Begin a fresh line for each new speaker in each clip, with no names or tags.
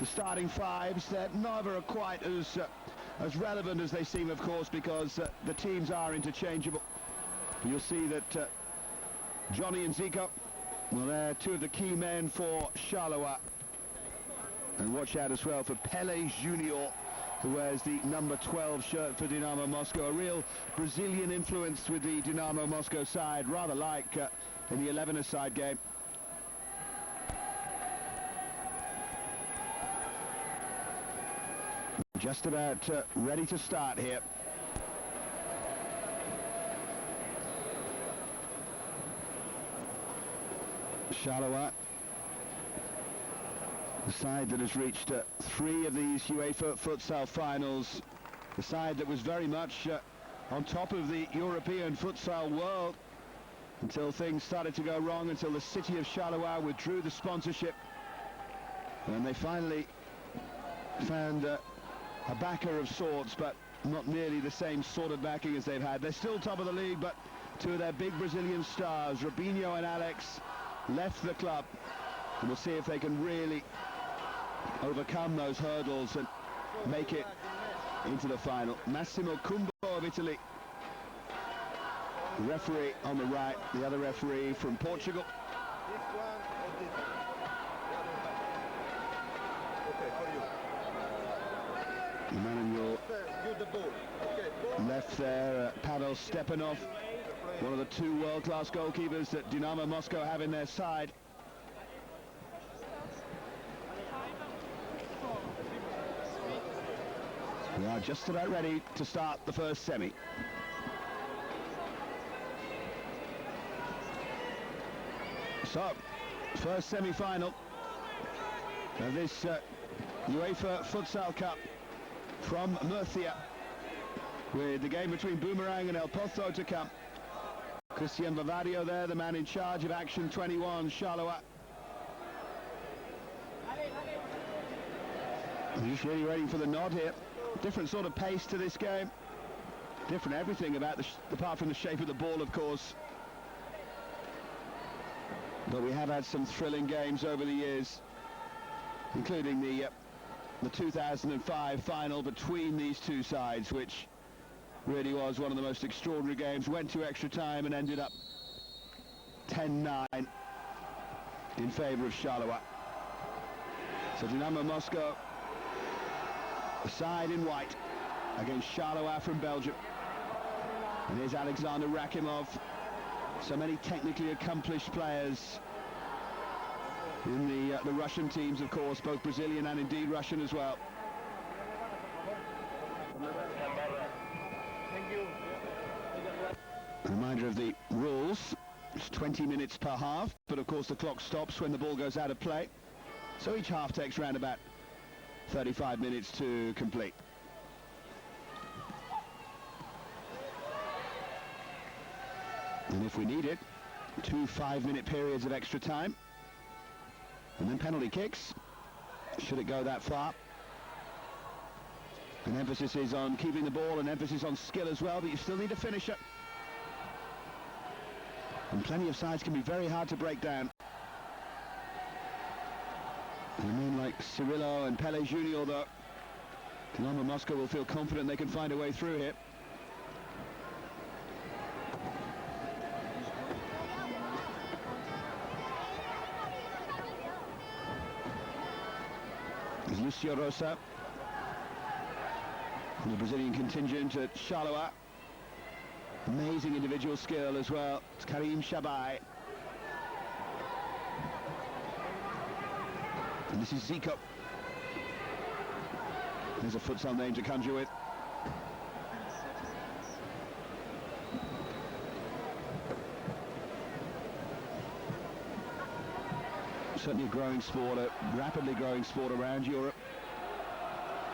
The starting fives, they're never quite as relevant as they seem, of course, because the teams are interchangeable. You'll see that Johnny and Zico, well, they're two of the key men for Charleroi. And watch out as well for Pele Junior, who wears the number 12 shirt for Dinamo Moscow. A real Brazilian influence with the Dinamo Moscow side, rather like in the 11-a-side game. Just about ready to start here. Charleroi, the side that has reached 3 of these UEFA Futsal finals, the side that was very much on top of the European futsal world until things started to go wrong, until the city of Charleroi withdrew the sponsorship, and they finally found a backer of sorts, but not nearly the same sort of backing as they've had. They're still top of the league, but two of their big Brazilian stars, Robinho and Alex, left the club, and we'll see if they can really overcome those hurdles and make it into the final. Massimo Cumbo of Italy, the referee on the right, the other referee from Portugal. The man in your left there, Pavel Stepanov, one of the 2 world-class goalkeepers that Dinamo Moscow have in their side. We are just about ready to start the first semi. So, first semi-final of this UEFA Futsal Cup from Murcia, with the game between Boomerang and El Pozo to come. Christian Bavario there, the man in charge of Action 21, Charleroi. He's just really waiting for the nod here. Different sort of pace to this game. Different everything about apart from the shape of the ball, of course. But we have had some thrilling games over the years, including the 2005 final between these two sides, which really was one of the most extraordinary games. Went to extra time and ended up 10-9 in favour of Charleroi. So Dinamo Moscow, the side in white, against Charleroi from Belgium. And here's Alexander Rakimov. So many technically accomplished players in the Russian teams, of course, both Brazilian and indeed Russian as well. A reminder of the rules: it's 20 minutes per half, but of course the clock stops when the ball goes out of play. So each half takes around about 35 minutes to complete. And if we need it, 2 5-minute periods of extra time. And then penalty kicks, should it go that far. An emphasis is on keeping the ball, an emphasis on skill as well, but you still need a finisher. And plenty of sides can be very hard to break down. And a man like Cirillo and Pele Junior, though, Dinamo Moscow will feel confident they can find a way through here. Lucio Rosa from the Brazilian contingent at Charleroi. Amazing individual skill as well. It's Karim Shabai. And this is Zico. There's a futsal name to conjure with. Certainly a growing sport, a rapidly growing sport around Europe.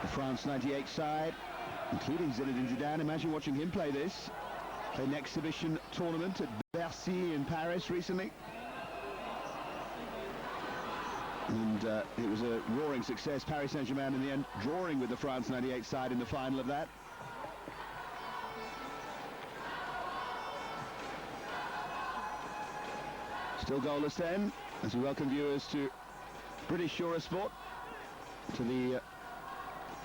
The France 98 side, including Zinedine Zidane. Imagine watching him play this. Played an exhibition tournament at Bercy in Paris recently. And it was a roaring success. Paris Saint-Germain in the end drawing with the France 98 side in the final of that. Still goalless then, as we welcome viewers to British Eurosport. to the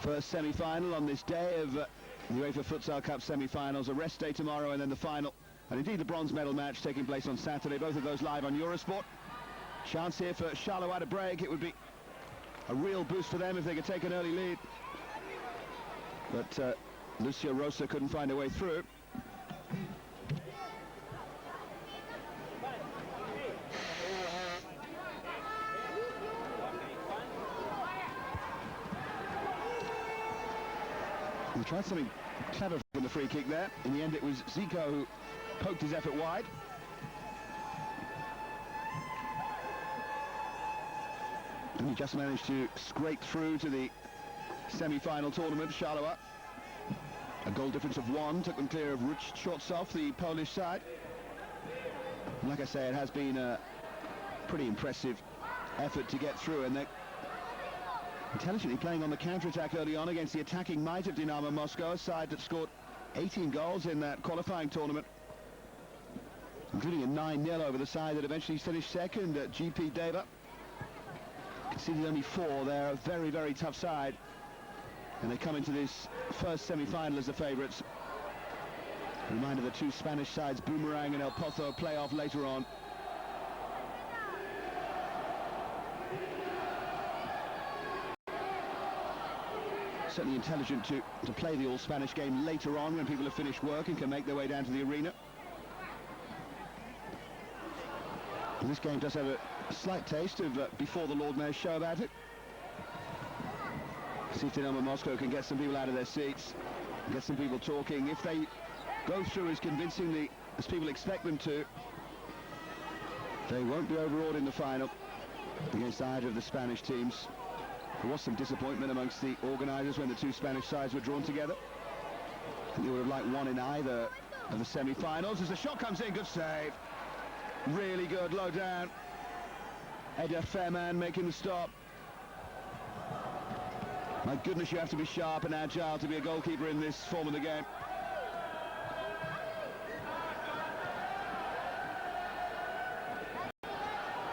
first semi-final on this day of the UEFA Futsal Cup semi-finals. A rest day tomorrow and then the final, and indeed the bronze medal match taking place on Saturday. Both of those live on Eurosport. Chance here for Charleroi to break. It would be a real boost for them if they could take an early lead. But Lucia Rosa couldn't find a way through. He tried something clever from the free kick there. In the end, it was Zico who poked his effort wide. And he just managed to scrape through to the semi-final tournament. Charleroi, a goal difference of 1, took them clear of Shortsov, the Polish side. And like I say, it has been a pretty impressive effort to get through, and they're intelligently playing on the counter-attack early on against the attacking might of Dinamo Moscow, a side that scored 18 goals in that qualifying tournament, including a 9-0 over the side that eventually finished second at GP Deva. Conceded only 4. They're a very, very tough side, and they come into this first semi-final as the favourites. A reminder, the two Spanish sides, Boomerang and El Pozo, play off later on. Certainly intelligent to play the all-Spanish game later on when people have finished work and can make their way down to the arena. And this game does have a slight taste of before the Lord Mayor's show about it. See if Dinamo Moscow can get some people out of their seats, get some people talking. If they go through as convincingly as people expect them to, they won't be overawed in the final against either of the Spanish teams. There was some disappointment amongst the organisers when the two Spanish sides were drawn together. I think they would have liked one in either of the semi-finals. As the shot comes in, good save. Really good, low down. Eder Fairman making the stop. My goodness, you have to be sharp and agile to be a goalkeeper in this form of the game.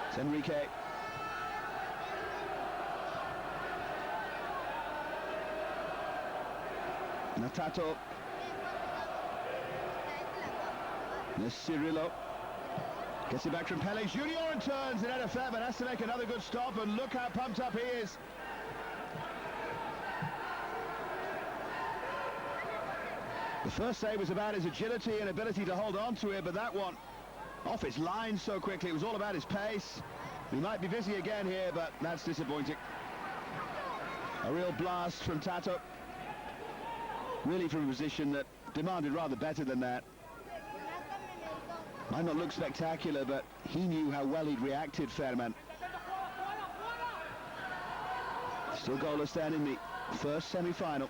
It's Enrique. Natato. There's Cirillo. Gets it back from Pele Junior and turns it out of Fairman. Has to make another good stop, and look how pumped up he is. The first save was about his agility and ability to hold on to it, but that one off his line so quickly. It was all about his pace. He might be busy again here, but that's disappointing. A real blast from Tato. Really from a position that demanded rather better than that. Might not look spectacular, but he knew how well he'd reacted, Fairman. Still goalless then in the first semi-final.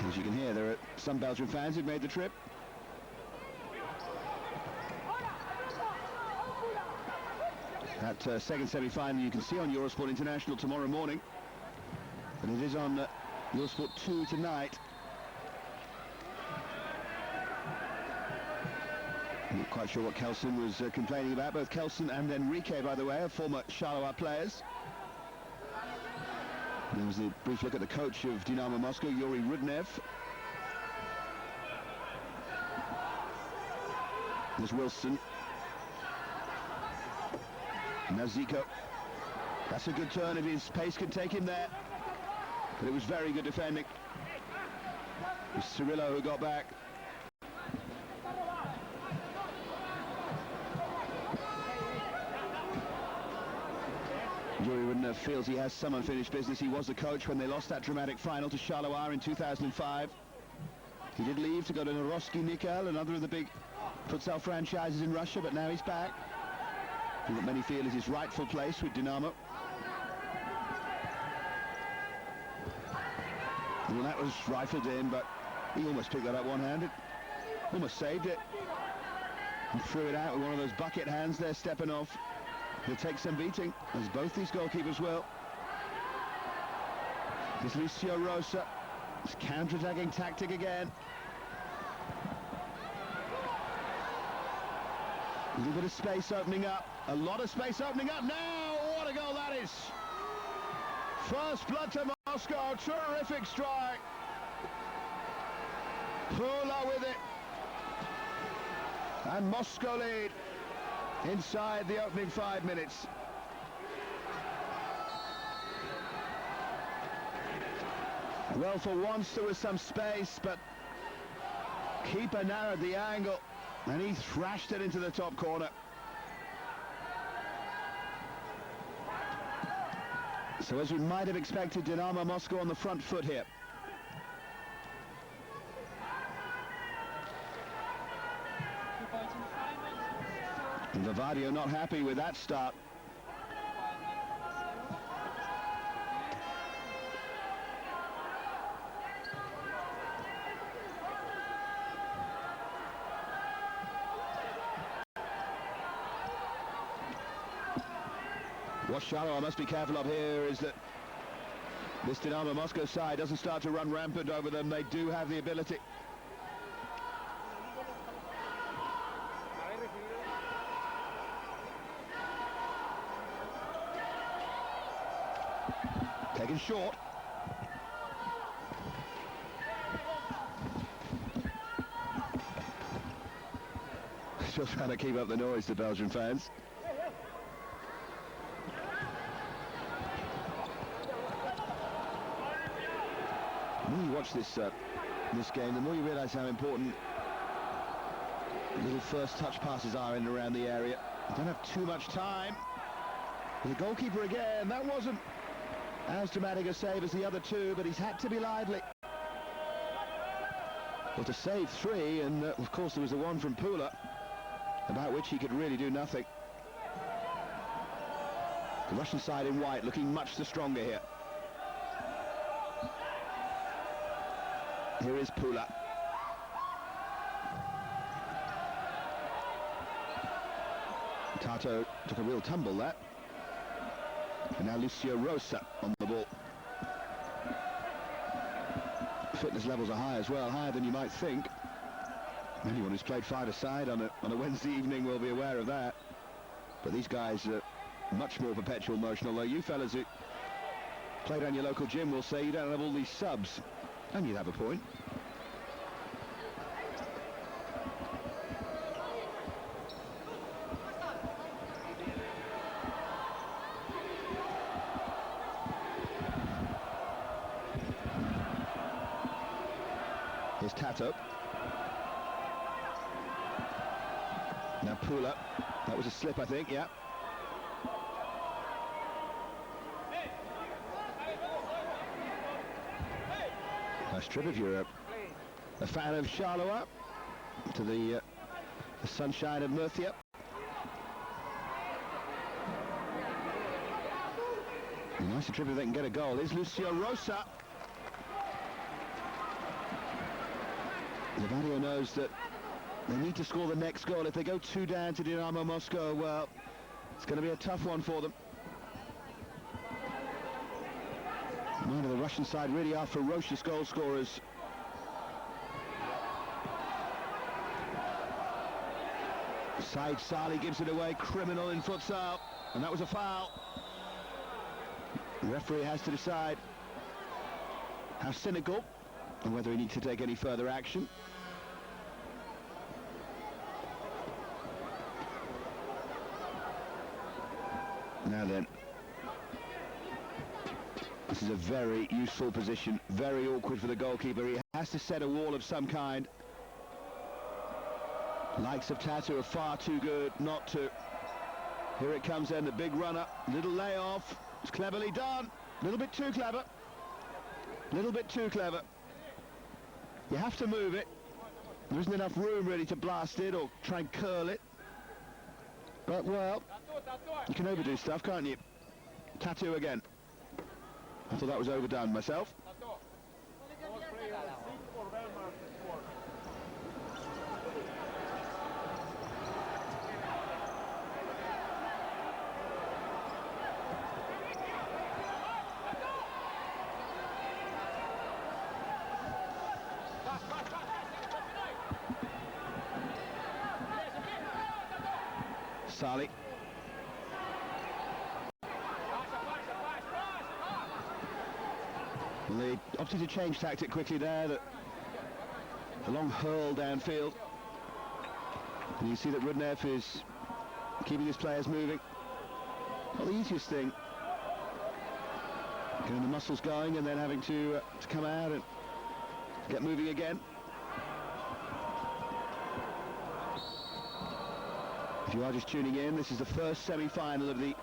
As you can hear, there are some Belgian fans who've made the trip. That second semi-final you can see on Eurosport International tomorrow morning, and it is on Eurosport 2 tonight. I'm not quite sure what Kelson was complaining about. Both Kelson and Enrique, by the way, are former Charleroi players. And there was a brief look at the coach of Dinamo Moscow, Yuri Rudnev. There's Wilson. Now Zico. That's a good turn if his pace can take him there. But it was very good defending. It was Cirillo who got back. Yuri Rudnev feels he has some unfinished business. He was the coach when they lost that dramatic final to Charleroi in 2005. He did leave to go to Norovsky Nikel, another of the big futsal franchises in Russia, but now he's back. What many feel is his rightful place with Dinamo. Well, that was rifled in, but he almost picked that up one-handed. Almost saved it. And threw it out with one of those bucket hands there, stepping off. He'll take some beating, as both these goalkeepers will. This Lucio Rosa. It's counter-attacking tactic again. A little bit of space opening up. A lot of space opening up now. What a goal that is. First blood to Moscow. Terrific strike. Pula with it. And Moscow lead inside the opening 5 minutes. Well, for once there was some space, but keeper narrowed the angle and he thrashed it into the top corner. So as we might have expected, Dinamo Moscow on the front foot here. And Vadio not happy with that start. What Charleroi must be careful of here is that this Dinamo Moscow side doesn't start to run rampant over them. They do have the ability. Taken short. Still trying to keep up the noise, the Belgian fans. The more you watch this game, the more you realise how important little first touch passes are in and around the area. You don't have too much time. The goalkeeper again, that wasn't as dramatic a save as the other two, but he's had to be lively. Well, to save three, and of course there was the one from Pula, about which he could really do nothing. The Russian side in white looking much the stronger here. Here is Pula. Tato took a real tumble there. And now Lucio Rosa on the ball. Fitness levels are high as well, higher than you might think. Anyone who's played five-a-side on a Wednesday evening will be aware of that. But these guys are much more perpetual motion, although you fellas who played on your local gym will say you don't have all these subs. And you'd have a point. Here's Tato. Now Pula. That was a slip, I think, yeah. Nice trip if you're a fan of Charleroi to the sunshine of Murcia. Nice trip if they can get a goal. Is Lucio Rosa. Vadio knows that they need to score the next goal. If they go 2 down to Dinamo Moscow, well, it's going to be a tough one for them. None of the Russian side really are ferocious goal scorers. Said Salih gives it away, criminal in futsal, and that was a foul. The referee has to decide how cynical and whether he needs to take any further action. Now then, this is a very useful position, very awkward for the goalkeeper. He has to set a wall of some kind. Likes of Tato are far too good not to. Here it comes then, the big runner, little layoff. It's cleverly done, a little bit too clever. Little bit too clever. You have to move it. There isn't enough room really to blast it or try and curl it. But, well, you can overdo stuff, can't you? Tattoo again. I thought that was overdone myself. Sali. Well, they opted to change tactic quickly there. The long hurl downfield. And you see that Rudnev is keeping his players moving. Not the easiest thing. Getting the muscles going and then having to come out and get moving again. If you are just tuning in, this is the first semi-final of the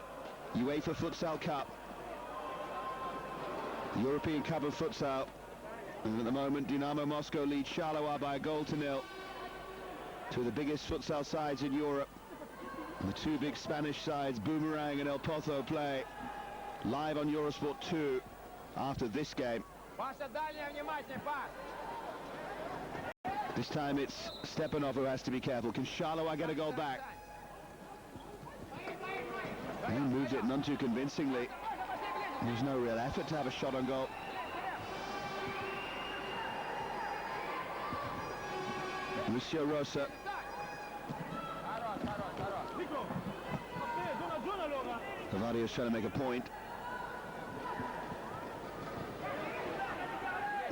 UEFA Futsal Cup. The European Cup of Futsal. And at the moment, Dinamo Moscow leads Charleroi by 1-0. Two of the biggest futsal sides in Europe. And the two big Spanish sides, Boomerang and El Pozo, play live on Eurosport 2 after this game. This time it's Stepanov who has to be careful. Can Charleroi get a goal back? And he moved it none too convincingly. There's no real effort to have a shot on goal. Murcia Rosa. Bavaria's trying to make a point.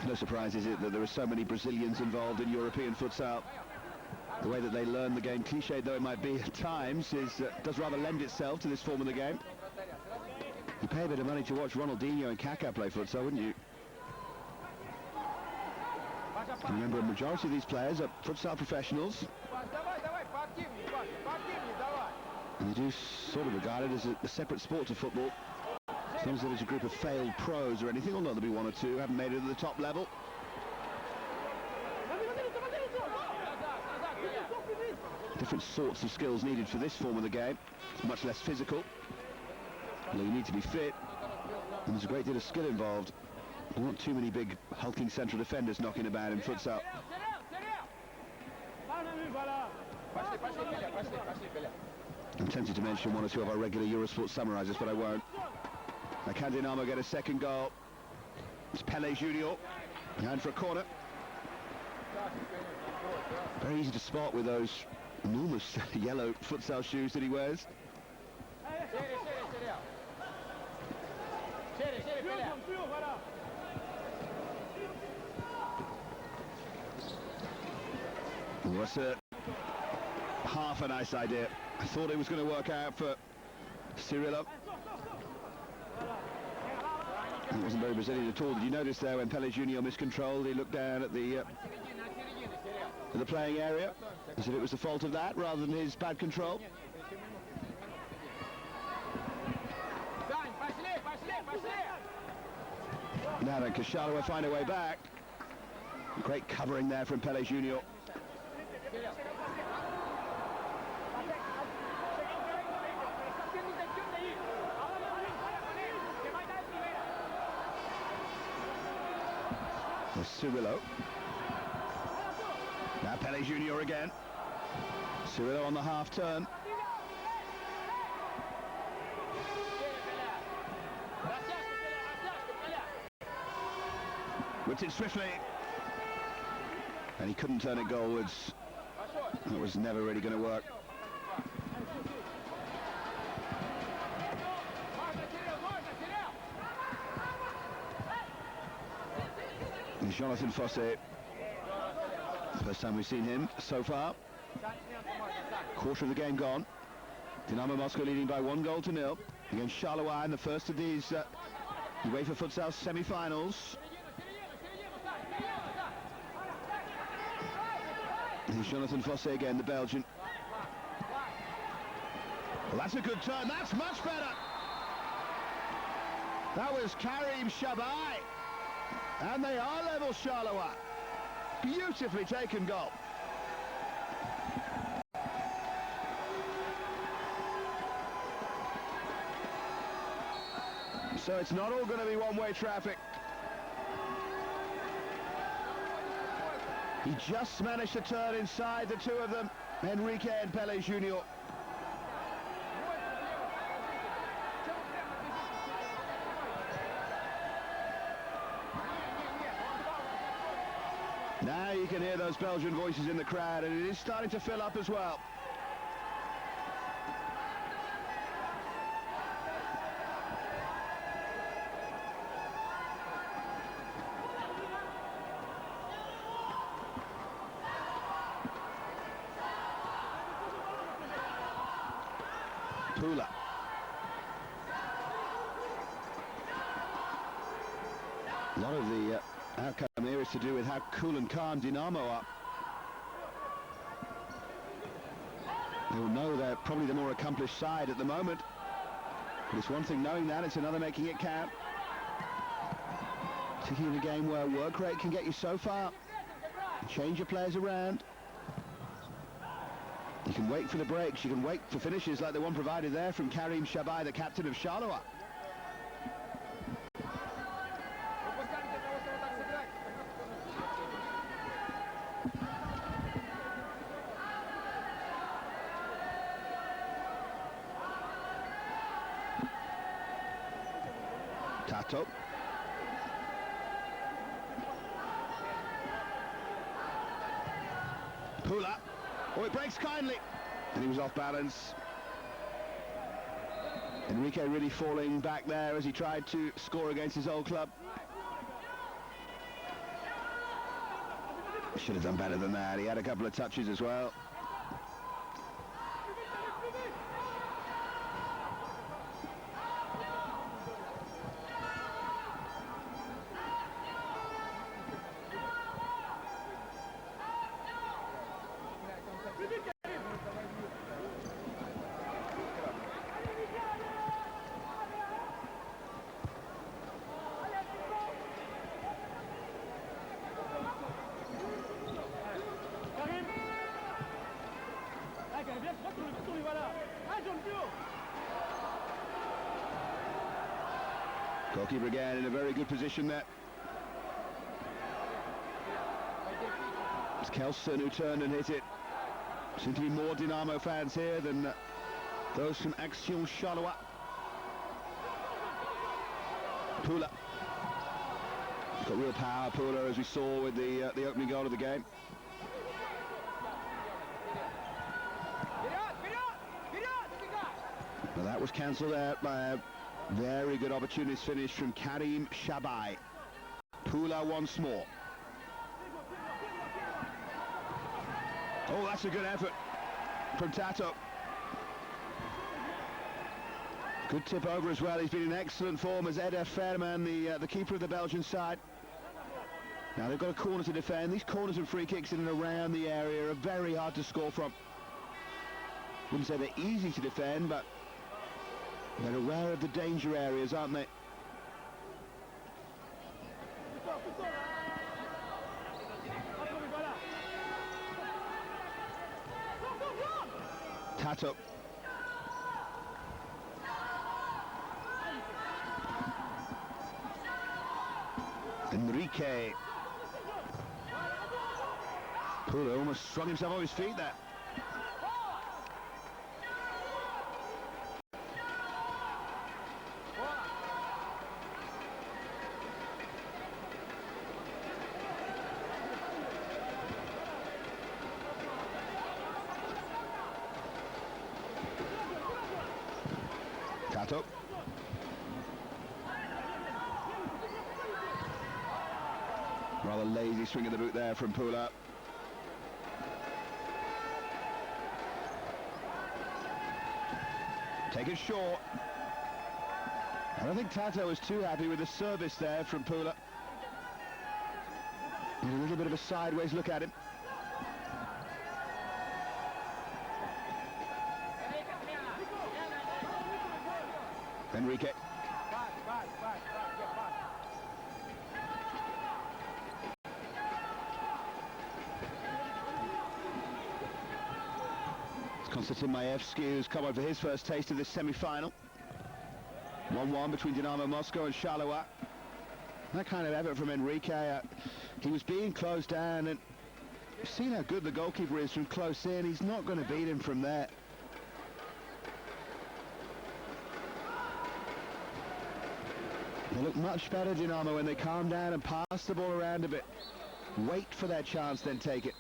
No surprise, is it, that there are so many Brazilians involved in European futsal. The way that they learn the game, cliched though it might be at times, does rather lend itself to this form of the game. You pay a bit of money to watch Ronaldinho and Kaká play futsal, wouldn't you? And remember, a majority of these players are futsal professionals. And they do sort of regard it as a separate sport to football. It's not as if it's a group of failed pros or anything, although there'll be one or two who haven't made it to the top level. Different sorts of skills needed for this form of the game. It's much less physical. Although you need to be fit, and there's a great deal of skill involved. There aren't too many big hulking central defenders knocking about in futsal. I'm tempted to mention one or two of our regular Eurosport summarisers, but I won't. Now can Dinamo get a second goal? It's Pele Junior, behind for a corner. Very easy to spot with those enormous yellow futsal shoes that he wears. What's half a nice idea. I thought it was going to work out for Cirillo. It wasn't very Brazilian at all. Did you notice there when Pele Junior miscontrolled, he looked down at the playing area as if it was the fault of that rather than his bad control? Now then, can Charleroi find a way back? Great covering there from Pele Junior. Cirillo. Now Pele Junior again. Cirillo on the half turn. Whipped it swiftly. And he couldn't turn it goalwards. It was never really going to work. Jonathan Fosse, first time we've seen him so far. Quarter of the game gone. Dinamo Moscow leading by 1-0 against Charleroi in the first of these UEFA Futsal semi-finals. Here's Jonathan Fosse again, the Belgian. Well, that's a good turn. That's much better. That was Karim Shabai. And they are level, Charleroi. Beautifully taken goal. So it's not all going to be one-way traffic. He just managed to turn inside the two of them, Enrique and Pele Junior. Now you can hear those Belgian voices in the crowd, and it is starting to fill up as well. Pula. A lot of the outcome here is to do with how cool and calm Dinamo are. They will know they're probably the more accomplished side at the moment. But it's one thing knowing that, it's another making it count. Particularly in a game where work rate can get you so far. Change your players around. You can wait for the breaks, you can wait for finishes like the one provided there from Karim Shabai, the captain of Charleroi. Tato. Pula. Oh, it breaks kindly. And he was off balance. Enrique really falling back there as he tried to score against his old club. Should have done better than that. He had a couple of touches as well. Goalkeeper again in a very good position there. It's Kelson who turned and hit it. Seem to be more Dinamo fans here than those from Action Charleroi. Pula. He's got real power, Pula, as we saw with the opening goal of the game. Well, that was cancelled out by a very good opportunist finish from Karim Shabai. Pula once more. Oh, that's a good effort from Tato. Good tip over as well. He's been in excellent form as Eder Fairman, the keeper of the Belgian side. Now they've got a corner to defend. These corners and free kicks in and around the area are very hard to score from. Wouldn't say they're easy to defend, but they're aware of the danger areas, aren't they? Tato. Enrique. Pula almost swung himself off his feet there. Tato. Rather lazy swing of the boot there from Pula. Take it short. I don't think Tato was too happy with the service there from Pula. A little bit of a sideways look at him. Enrique. Konstantin Maevsky, who's come on for his first taste of this semi-final. 1-1 between Dinamo Moscow and Charleroi. That kind of effort from Enrique. He was being closed down, and you've seen how good the goalkeeper is from close in. He's not going to beat him from there. They look much better, Dinamo, when they calm down and pass the ball around a bit. Wait for their chance, then take it.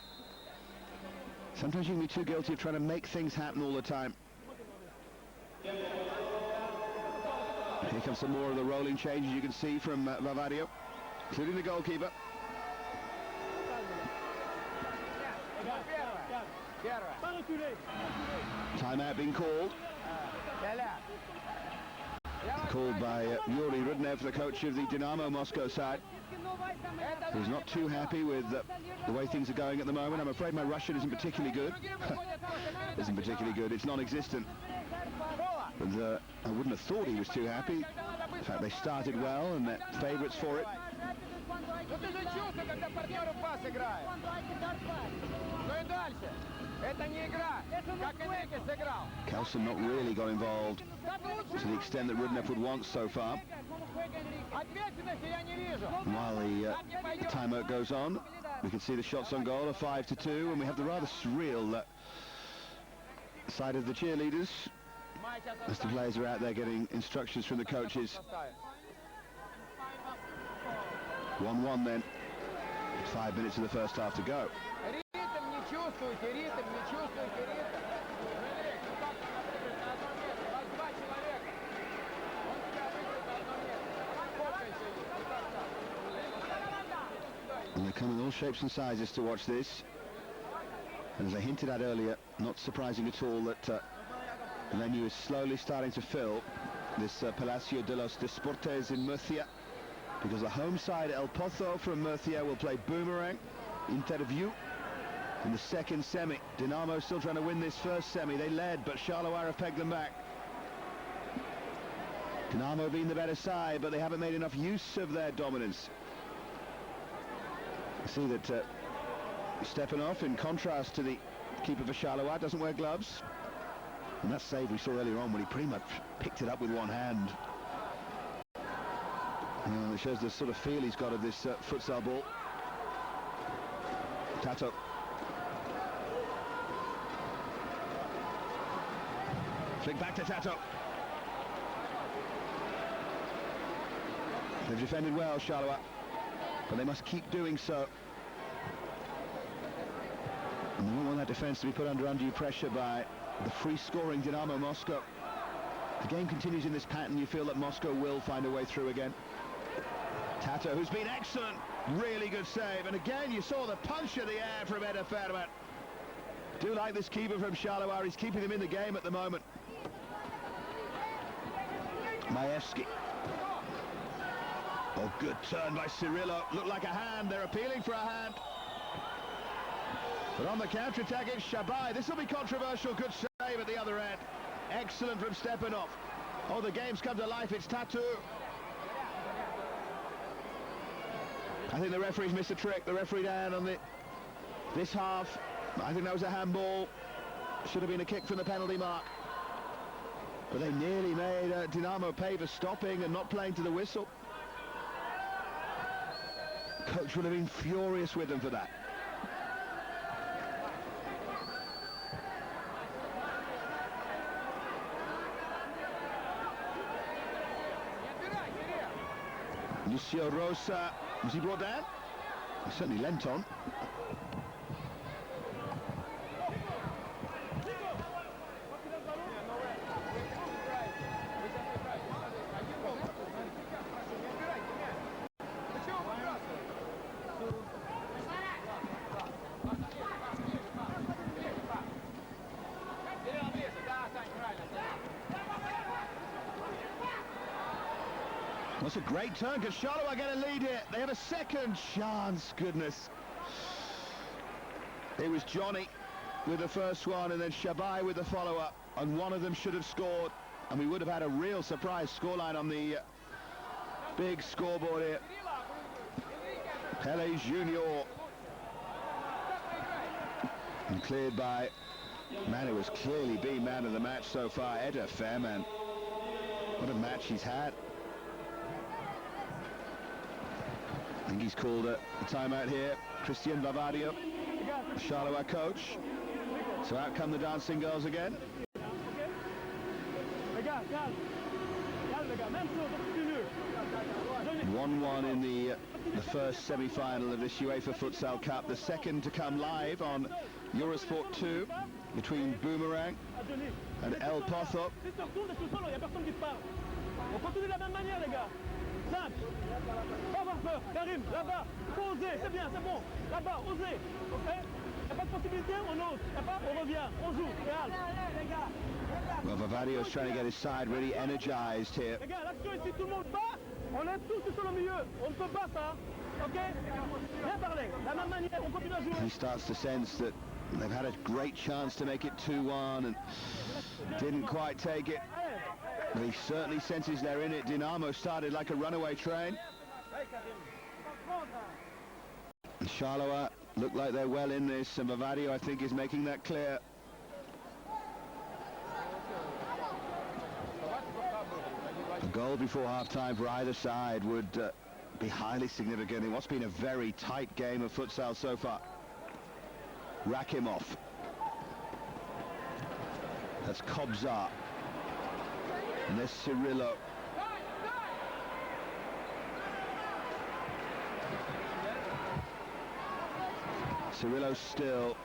Sometimes you can be too guilty of trying to make things happen all the time. Here comes some more of the rolling changes you can see from Vavario, including the goalkeeper. Timeout being called. Called by Yuri Rudnev, the coach of the Dinamo Moscow side. He's not too happy with the way things are going at the moment. I'm afraid my Russian isn't particularly good. Isn't particularly good, it's non-existent. But I wouldn't have thought he was too happy. In fact, they started well and they're favourites for it. Kelson not really got involved to the extent that Rudnev would want so far. And while the timeout goes on, we can see the shots on goal are 5-2, and we have the rather surreal side of the cheerleaders as the players are out there getting instructions from the coaches. 1-1 then, 5 minutes of the first half to go. And they come in all shapes and sizes to watch this. And as I hinted at earlier, not surprising at all that the venue is slowly starting to fill. This Palacio de los Deportes in Murcia, because the home side El Pozo from Murcia will play Boomerang, Interview, in the second semi. Dinamo still trying to win this first semi. They led, but Charleroi have pegged them back. Dinamo being the better side, but they haven't made enough use of their dominance. You see that Stepanov, in contrast to the keeper for Charleroi, doesn't wear gloves. And that save we saw earlier on when he pretty much picked it up with one hand. It shows the sort of feel he's got of this futsal ball. Tato. Flick back to Tato. They've defended well, Charleroi, but they must keep doing so. And they don't want that defence to be put under undue pressure by the free-scoring Dinamo Moscow. The game continues in this pattern. You feel that Moscow will find a way through again. Tato, who's been excellent, really good save, and again you saw the punch of the air from Eder Fermat. Do like this keeper from Charleroi, he's keeping them in the game at the moment. Maevsky. Oh, good turn by Cirillo, looked like a hand, they're appealing for a hand. But on the counter-attack it's Shabai. This will be controversial, good save at the other end. Excellent from Stepanov. Oh, the game's come to life, it's Tattoo. I think the referee's missed a trick. The referee down on this half. I think that was a handball. Should have been a kick from the penalty mark. But they nearly made Dinamo pay for stopping and not playing to the whistle. Coach would have been furious with them for that. Lucio Rosa, was he brought down? He certainly leant on. That's a great turn, because Charleroi get a lead here. They have a second chance, goodness. It was Johnny with the first one, and then Shabai with the follow-up, and one of them should have scored, and we would have had a real surprise scoreline on the big scoreboard here. Pele Junior. And cleared by man who has clearly been man of the match so far, Eder Fermat. What a match he's had. I think he's called a timeout here. Christian Bavadio, the Charleroi coach. So out come the dancing girls again. 1-1 in the first semi-final of this UEFA Futsal Cup. The second to come live on Eurosport 2 between Boomerang and El Pozo.
Simple. Pas avoir peur. Karim, là-bas. Faut oser. C'est bien, c'est bon. Là-bas, osez. Ok.
Well, Vavadio's trying to get his side really energized here. He starts to sense that they've had a great chance to make it 2-1 and didn't quite take it. But he certainly senses they're in it. Dinamo started like a runaway train. Charleroi look like they're well in this, and Vavadio, I think, is making that clear. A goal before half-time for either side would be highly significant in what's been a very tight game of futsal so far. Rakimov. That's Kobzar. And there's Cirillo. Cirillo still.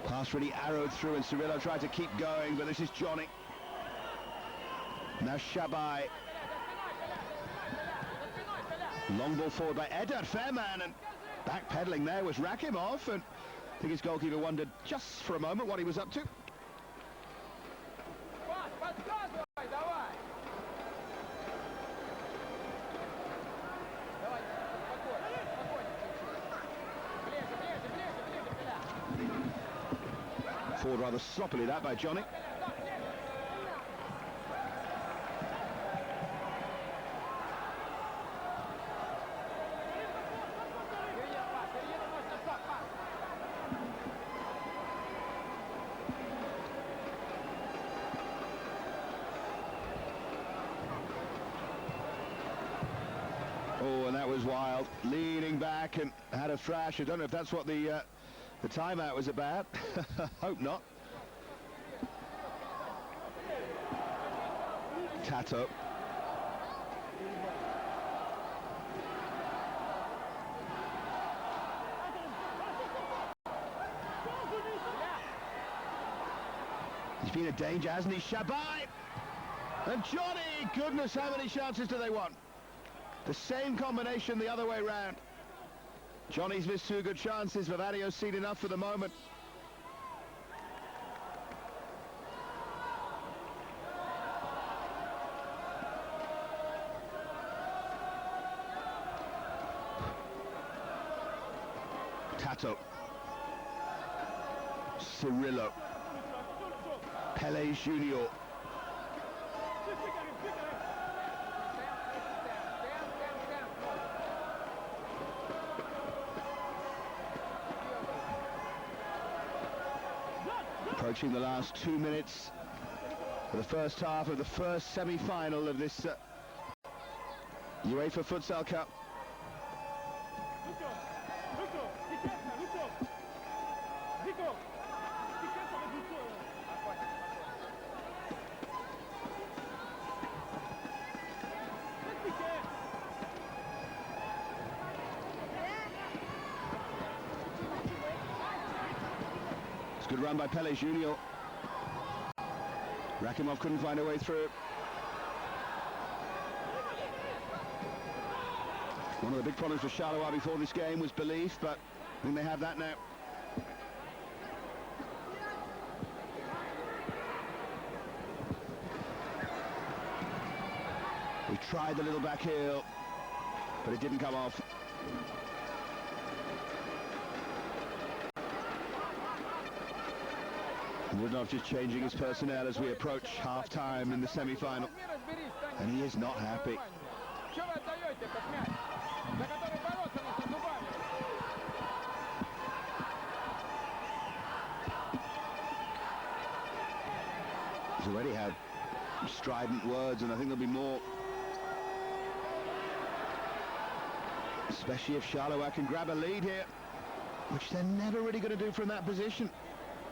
Pass really arrowed through, and Cirillo tried to keep going, but this is Johnny. Now Shabai. Long ball forward by Eddard Fairman, and backpedaling there was Rakimov, and I think his goalkeeper wondered just for a moment what he was up to. Forward rather sloppily, that by Johnny. Oh, and that was wild. Leaning back and had a thrash. I don't know if that's what the timeout was about. Hope not. Tato. He's been a danger, hasn't he? Shabai! And Johnny! Goodness, how many chances do they want? The same combination the other way round. Johnny's missed 2 good chances. Vavadio's seen enough for the moment. Tato. Cirillo. Pele Junior. Approaching the last 2 minutes for the first half of the first semi-final of this UEFA Futsal Cup. Good run by Pele Junior. Rakimov couldn't find a way through. One of the big problems for Charleroi before this game was belief, but I think they have that now. We tried the little back heel, but it didn't come off. Woodnov just changing his personnel as we approach half-time in the semi-final. And he is not happy. He's already had strident words, and I think there'll be more. Especially if Charleroi can grab a lead here, which they're never really going to do from that position.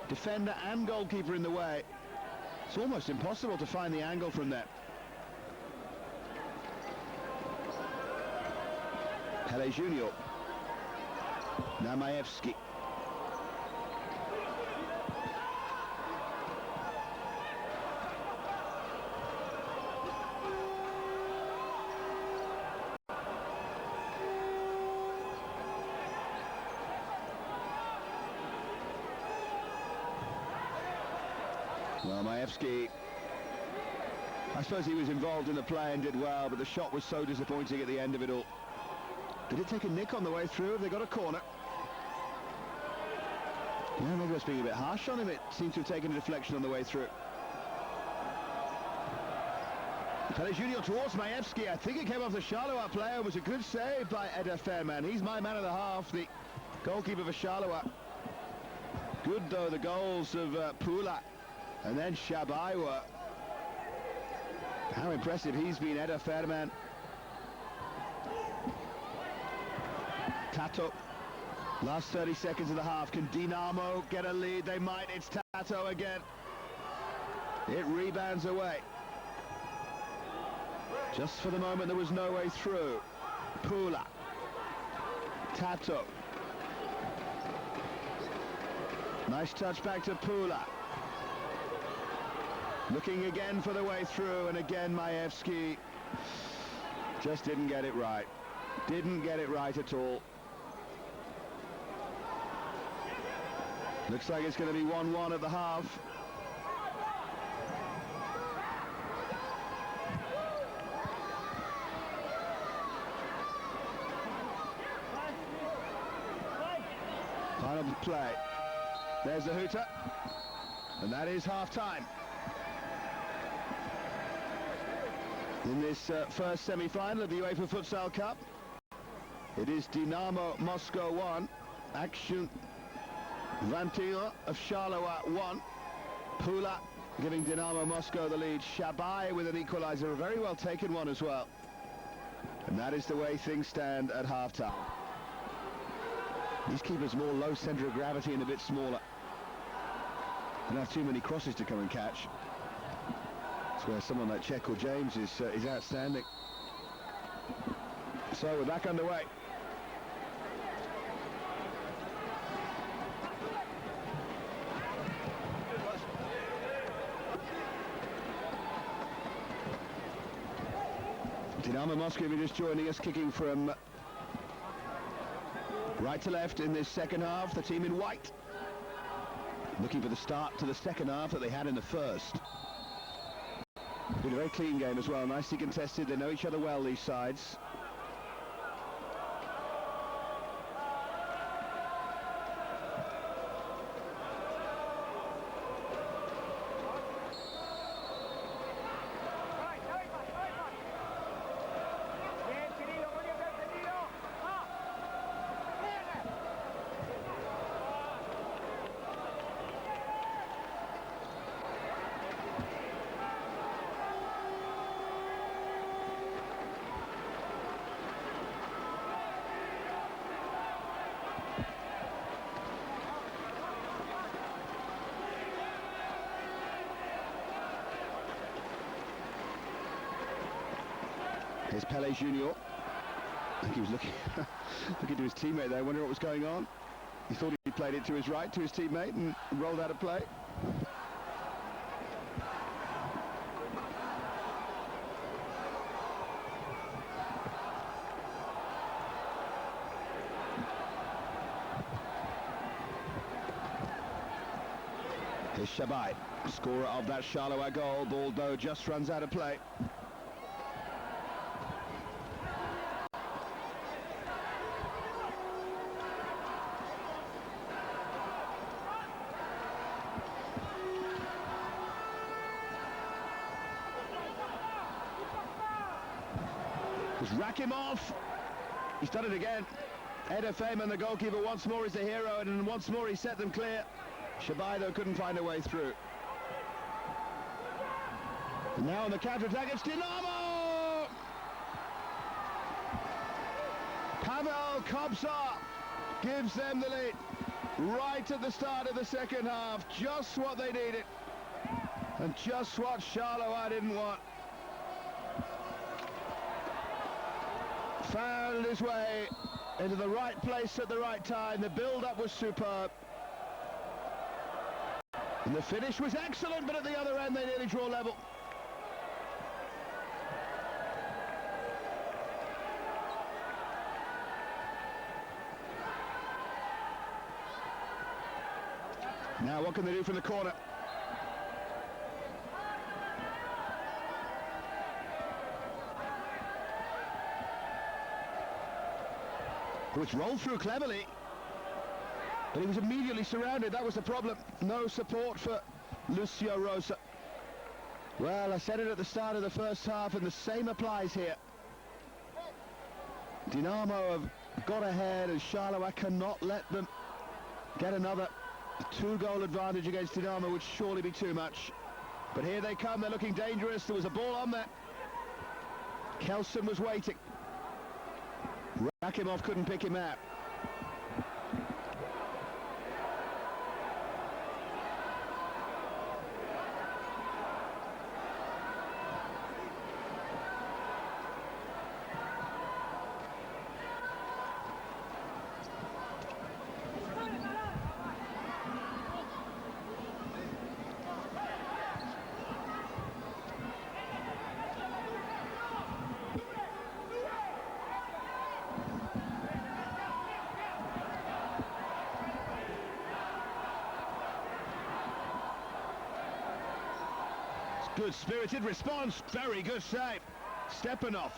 Defender and goalkeeper in the way. It's almost impossible to find the angle from there. Pele Junior. Namaevski. Well, Maevsky, I suppose he was involved in the play and did well, but the shot was so disappointing at the end of it all. Did it take a nick on the way through? Have they got a corner? Yeah, maybe I was being a bit harsh on him. It seemed to have taken a deflection on the way through. Pele Junior towards Maevsky. I think it came off the Charleroi player. It was a good save by Eder Fairman. He's my man of the half, the goalkeeper for Charleroi. Good, though, the goals of Pula and then Shabai were. How impressive he's been, Eder Fairman. Tato. Last 30 seconds of the half. Can Dinamo get a lead? They might. It's Tato again. It rebounds away. Just for the moment, there was no way through. Pula. Tato. Nice touch back to Pula. Looking again for the way through, and again Maevsky just didn't get it right. Didn't get it right at all. Looks like it's going to be 1-1 at the half. Final play. There's the hooter. And that is half-time. In this first semi-final of the UEFA Futsal Cup, it is Dinamo Moscow 1, Action 21 of Charleroi 1. Pula giving Dinamo Moscow the lead. Shabai with an equaliser, a very well taken one as well. And that is the way things stand at half-time. These keepers more low centre of gravity and a bit smaller. Don't have too many crosses to come and catch. That's where someone like Czech or James is outstanding. So we're back underway. Dinamo Moscow just joining us, kicking from right to left in this second half. The team in white, looking for the start to the second half that they had in the first. Been a very clean game as well, nicely contested. They know each other well, these sides. Here's Pele Junior. I think he was looking to his teammate there, wondering what was going on. He thought he played it to his right, to his teammate, and rolled out of play. Here's Shabai, scorer of that Charleroi goal. Ball, though, just runs out of play. Rakimov, he's done it again. Eder Fairman, the goalkeeper, once more is the hero, and once more he set them clear. Shabai, though, couldn't find a way through. And now on the counter-attack, it's Dinamo! Pavel Kobzar gives them the lead right at the start of the second half. Just what they needed, and just what Charleroi didn't want. Found his way into the right place at the right time. The build-up was superb. And the finish was excellent, but at the other end they nearly draw level. Now what can they do from the corner? Oh, it's rolled through cleverly. But he was immediately surrounded. That was the problem. No support for Lucio Rosa. Well, I said it at the start of the first half, and the same applies here. Dinamo have got ahead, and Charleroi cannot let them get another 2-goal advantage against Dinamo, would surely be too much. But here they come, they're looking dangerous. There was a ball on there. Kelson was waiting. Rakimov couldn't pick him out. Good spirited response, very good save. Stepanov,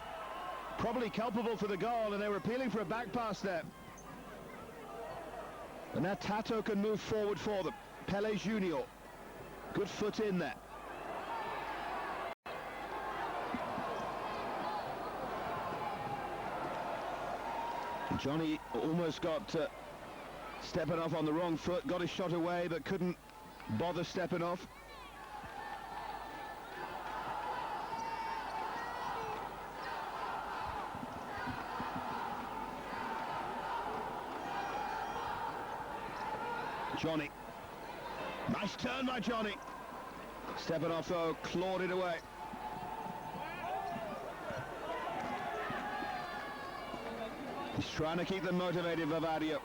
probably culpable for the goal, and they were appealing for a back pass there. And now Tato can move forward for them. Pele Junior, good foot in there. Johnny almost got Stepanov on the wrong foot, got his shot away, but couldn't bother Stepanov. Johnny, nice turn by Johnny. Stepanov though clawed it away. He's trying to keep them motivated, Vavadio.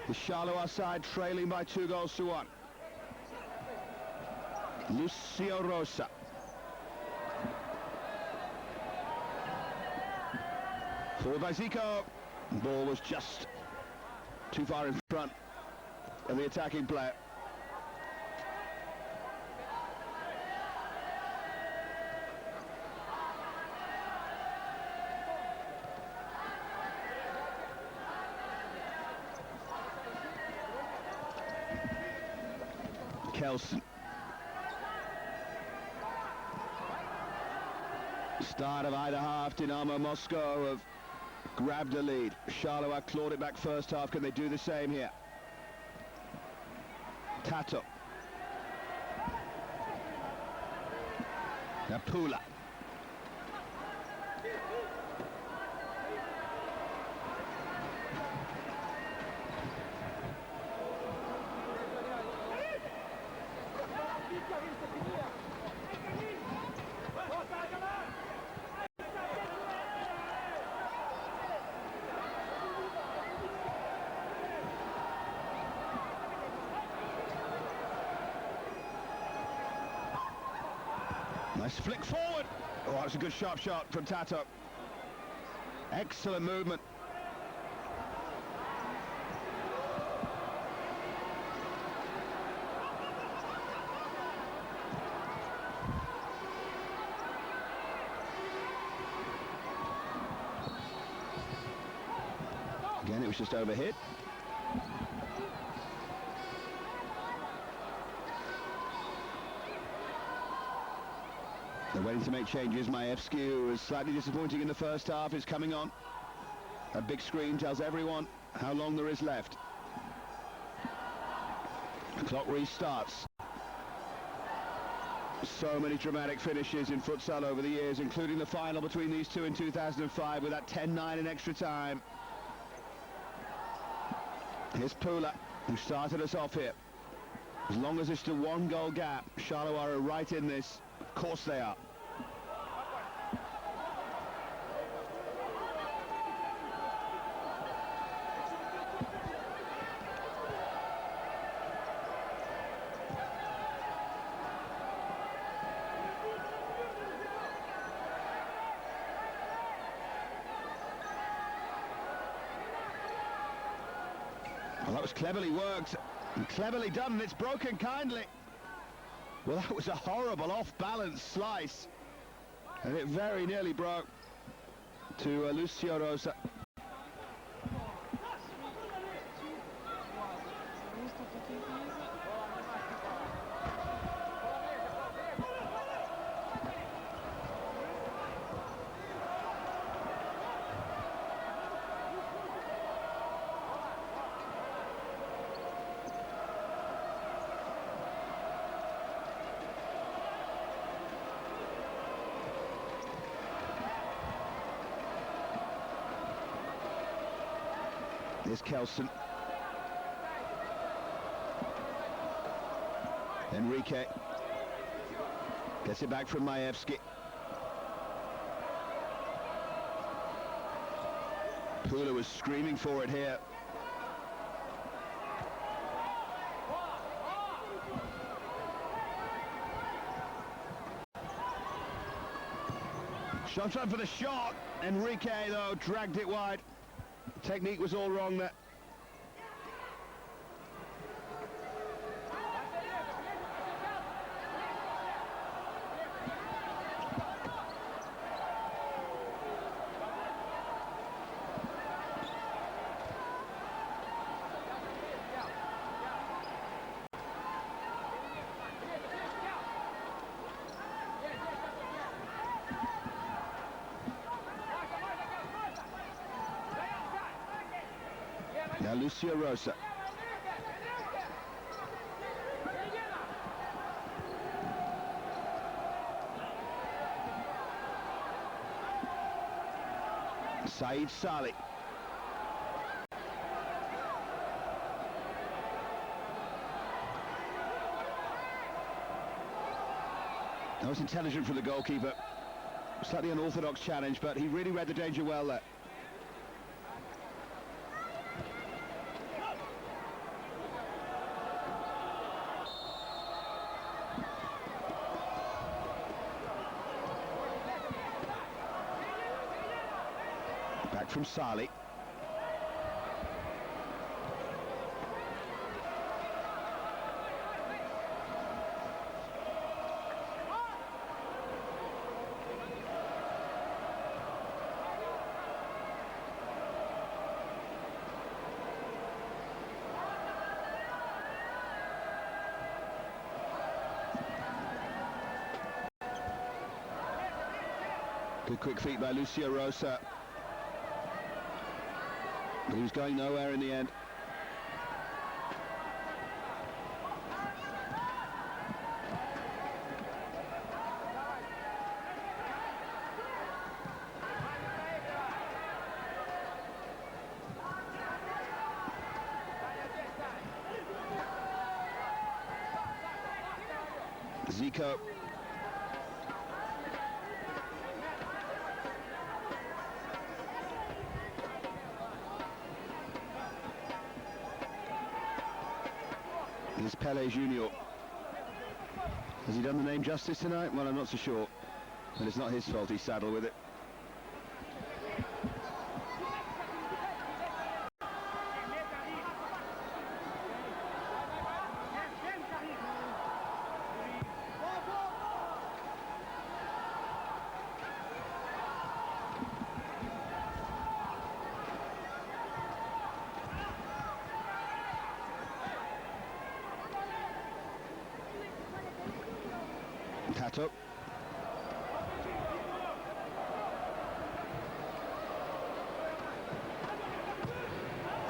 The Charleroi side trailing by 2-1. Lucio Rosa. Forward by Zico. Ball was just too far in front of the attacking player. Kelson. Start of either half. Dinamo Moscow have grabbed a lead. Charleroi clawed it back first half. Can they do the same here? Tato. Napula. Nice flick forward. Oh, that was a good sharp shot from Tato. Excellent movement. Again, it was just overhit. They're waiting to make changes. Maevsky, who was slightly disappointing in the first half, is coming on. A big screen tells everyone how long there is left. The clock restarts. So many dramatic finishes in futsal over the years, including the final between these two in 2005 with that 10-9 in extra time. Here's Pula, who started us off here. As long as it's still 1-goal gap, Charleroi are right in this. Of course they are. Well, that was cleverly worked and cleverly done, and it's broken kindly. Well, that was a horrible off-balance slice, and it very nearly broke to Lucio Rosa. Here's Kelson. Enrique gets it back from Majewski. Pula was screaming for it here. Shot up for the shot. Enrique, though, dragged it wide. The technique was all wrong there. Now Lucio Rosa. Said Salih. That was intelligent from the goalkeeper. Slightly unorthodox challenge, but he really read the danger well there. Back from Salih. Good quick feet by Lucio Rosa. But he was going nowhere in the end. Zico. Here's Pele Junior. Has he done the name justice tonight? Well, I'm not so sure. And it's not his fault he's saddled with it. Tato.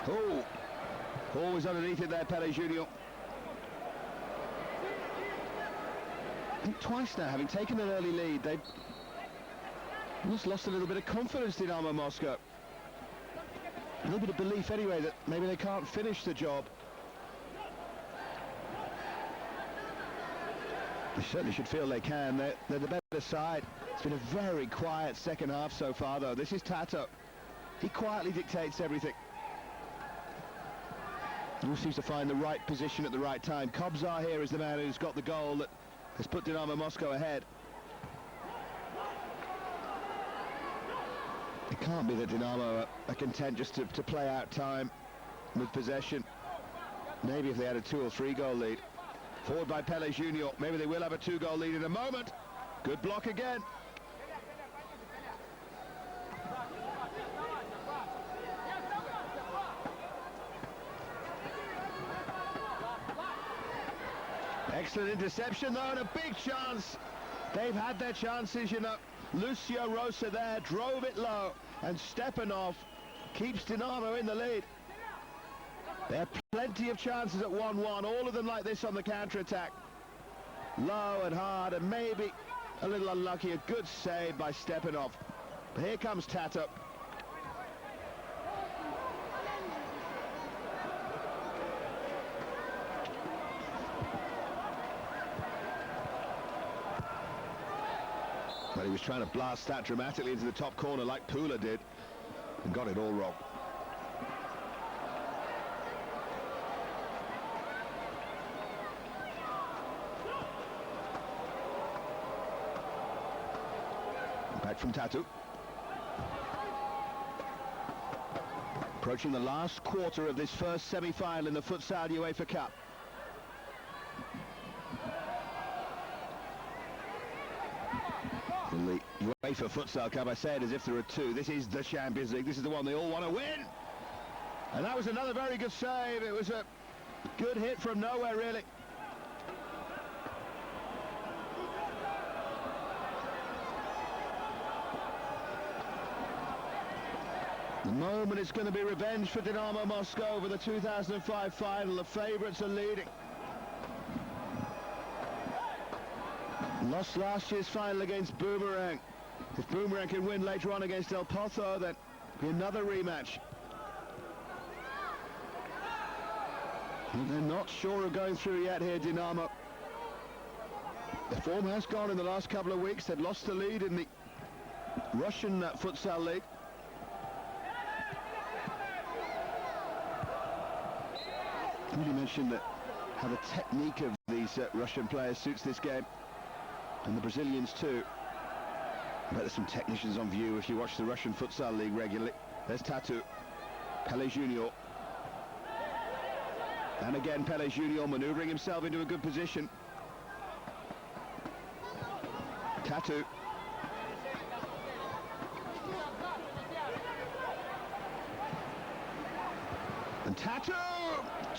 Oh, always underneath it there, Pele Junior. I think twice now, having taken an early lead, they've almost lost a little bit of confidence, Dinamo Moscow. A little bit of belief anyway that maybe they can't finish the job. They certainly should feel they can. They're the better side. It's been a very quiet second half so far, though. This is Tato. He quietly dictates everything. He seems to find the right position at the right time. Kobzar here is the man who's got the goal that has put Dinamo Moscow ahead. It can't be that Dinamo are content just to play out time with possession. Maybe if they had a 2 or 3 goal lead. Forward by Pele Junior. Maybe they will have a 2-goal lead in a moment. Good block again. Excellent interception though, and a big chance. They've had their chances, you know. Lucio Rosa there drove it low, and Stepanov keeps Dinamo in the lead. There are plenty of chances at 1-1, all of them like this on the counter-attack. Low and hard, and maybe a little unlucky. A good save by Stepanov. But here comes Tato. Well, he was trying to blast that dramatically into the top corner like Pula did, and got it all wrong. Back from Tatu. Approaching the last quarter of this first semi-final in the Futsal UEFA Cup. In the UEFA Futsal Cup, I say it as if there are two. This is the Champions League. This is the one they all want to win. And that was another very good save. It was a good hit from nowhere, really. The moment it's going to be revenge for Dinamo Moscow for the 2005 final. The favourites are leading. Lost last year's final against Boomerang. If Boomerang can win later on against El Pozo, then be another rematch. And they're not sure of going through yet here, Dinamo. The form has gone in the last couple of weeks. They've lost the lead in the Russian Futsal League. You mentioned that how the technique of these Russian players suits this game, and the Brazilians too. I bet there's some technicians on view if you watch the Russian Futsal League regularly. There's Tatu, Pele Junior, and again Pele Junior manoeuvring himself into a good position. Tatu. And Tatu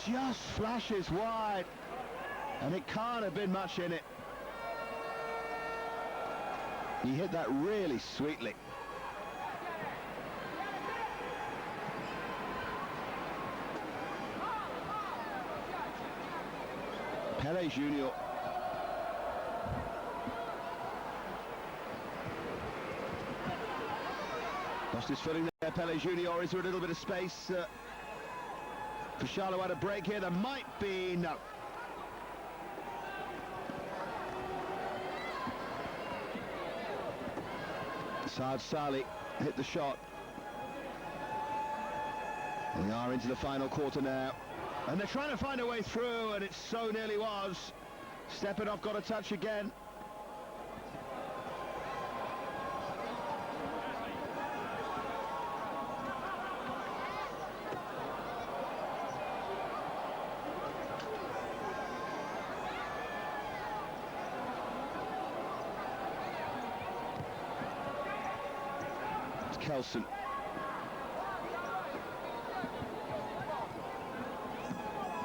just flashes wide, and it can't have been much in it. He hit that really sweetly. Pele Junior. Lost his footing there, Pele Junior. Is there a little bit of space for Charleroi to break here? There might be. No. Saad Salih hit the shot. We are into the final quarter now, and they're trying to find a way through, and it so nearly was. Stepanov got a touch again. Kelson.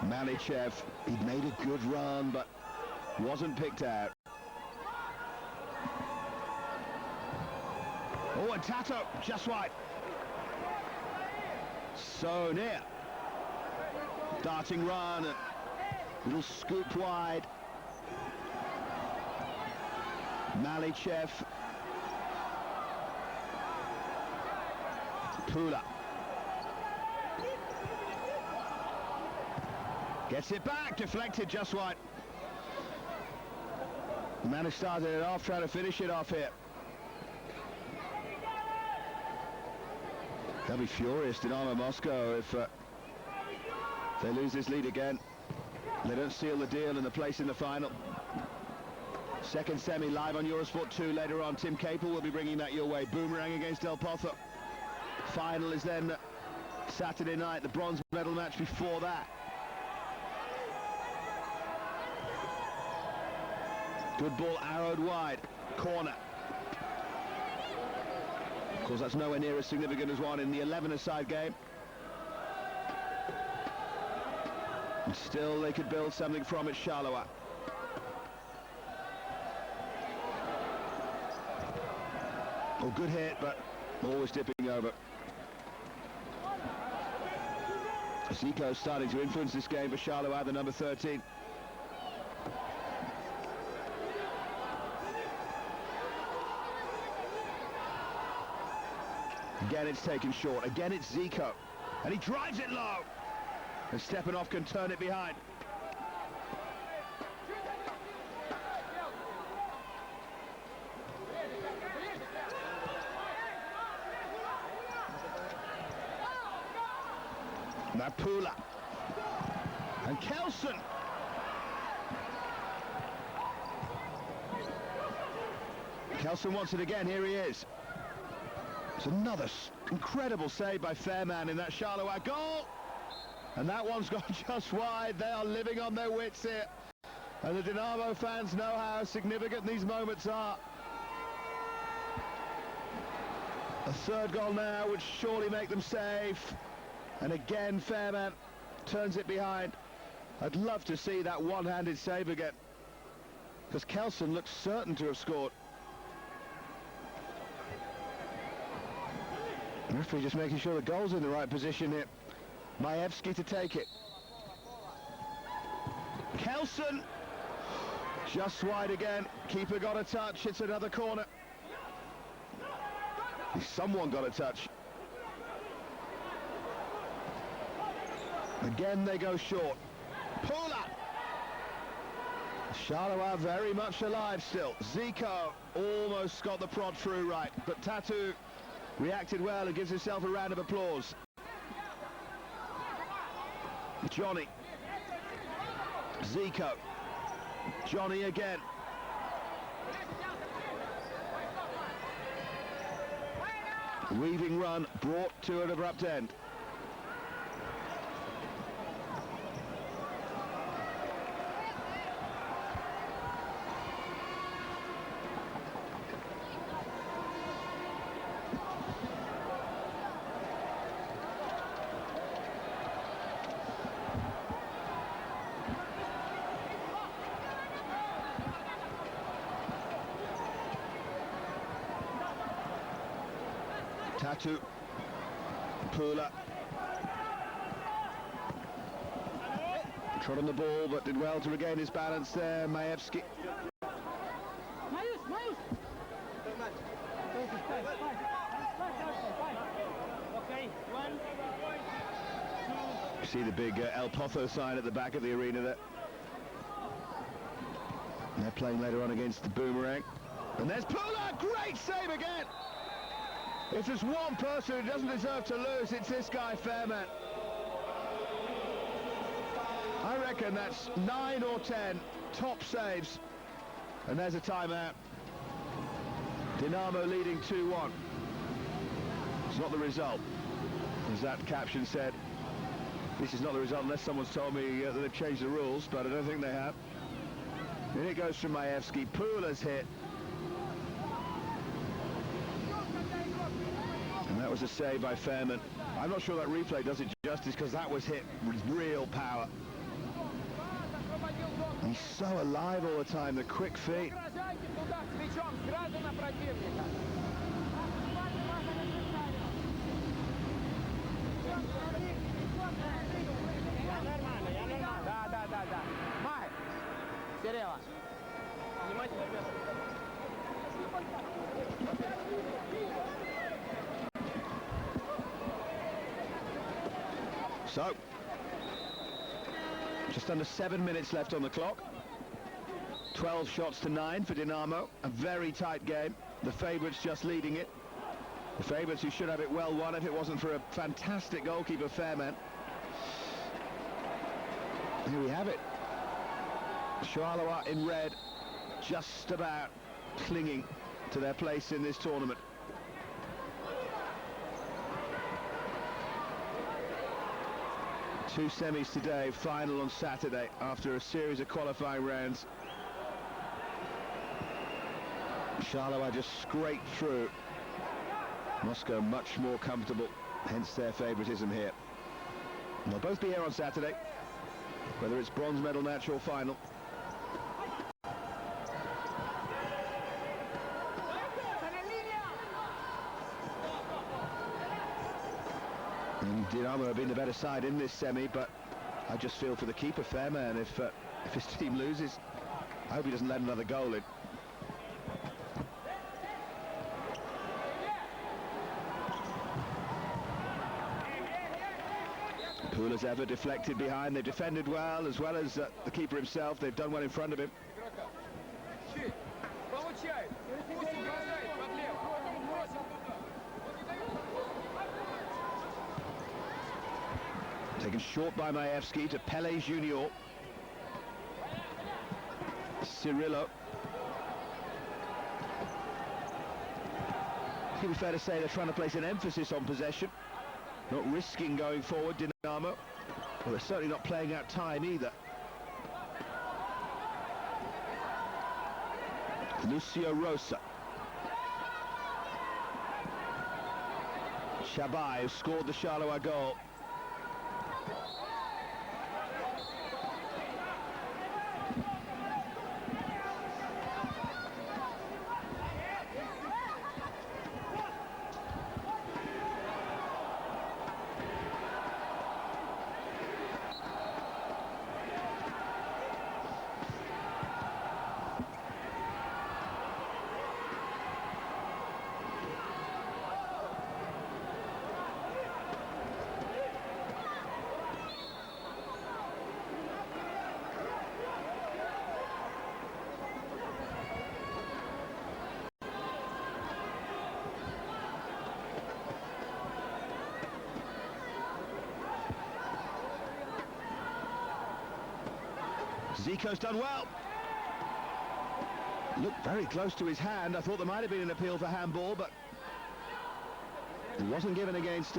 Malichev, he'd made a good run, but wasn't picked out. Oh, and Tato, just wide. So near. Darting run, and little scoop wide. Malichev. Pula gets it back, deflected just wide. The man who started it off trying to finish it off here. They'll be furious, Dinamo Moscow, if they lose this lead again. They don't seal the deal and the place in the final. Second semi live on Eurosport 2 later on. Tim Capel will be bringing that your way. Boomerang against El Pozo. Final is then Saturday night, the bronze medal match before that. Good ball arrowed wide, corner. Of course, that's nowhere near as significant as one in the 11-a-side game. And still they could build something from it, Charleroi. Oh, good hit, but always dipping over. Zico's starting to influence this game for Charleroi, the number 13. Again it's taken short, again it's Zico, and he drives it low, and Stepanov can turn it behind. Mapula. And Kelson. Kelson wants it again, here he is. It's another incredible save by Fairman in that Charleroi goal. And that one's gone just wide. They are living on their wits here. And the Dinamo fans know how significant these moments are. A third goal now would surely make them safe. And again, Fairman turns it behind. I'd love to see that one-handed save again, because Kelson looks certain to have scored. The referee just making sure the goal's in the right position here. Majewski to take it. Kelson, just wide again. Keeper got a touch. It's another corner. Someone got a touch. Again they go short. Pula. Charleroi very much alive still. Zico almost got the prod through right, but Tatu reacted well and gives himself a round of applause. Johnny. Zico. Johnny again. Weaving run brought to an abrupt end. Tatu, Pula, trod on the ball but did well to regain his balance there. Majewski. You see the big El Pozo sign at the back of the arena there. And they're playing later on against the Boomerang. And there's Pula, great save again! If there's one person who doesn't deserve to lose, it's this guy, Fairman. I reckon that's 9 or 10 top saves. And there's a timeout. Dinamo leading 2-1. It's not the result. As that caption said, this is not the result unless someone's told me that they've changed the rules, but I don't think they have. And it goes from Majewski. Pula's hit. And that was a save by Fairman. I'm not sure that replay does it justice, because that was hit with real power. He's so alive all the time, the quick feet. So, just under 7 minutes left on the clock. 12 shots to 9 for Dinamo. A very tight game. The favourites just leading it. The favourites who should have it well won if it wasn't for a fantastic goalkeeper, Fairman. Here we have it. Charleroi in red, just about clinging to their place in this tournament. Two semis today, final on Saturday after a series of qualifying rounds. Charleroi just scraped through. Moscow much more comfortable, hence their favouritism here. And they'll both be here on Saturday, whether it's bronze medal match or final. And Dinamo have been the better side in this semi, but I just feel for the keeper, Fairman. If his team loses, I hope he doesn't let another goal in. Pula's ever deflected behind. They've defended well as the keeper himself. They've done well in front of him. Taken short by Maevsky to Pele Junior. Cirillo. It would be fair to say they're trying to place an emphasis on possession, not risking going forward, Dinamo. Well, they're certainly not playing out time either. Lucio Rosa. Shabai, who scored the Charleroi goal. Zico's done well. Looked very close to his hand. I thought there might have been an appeal for handball, but it wasn't given against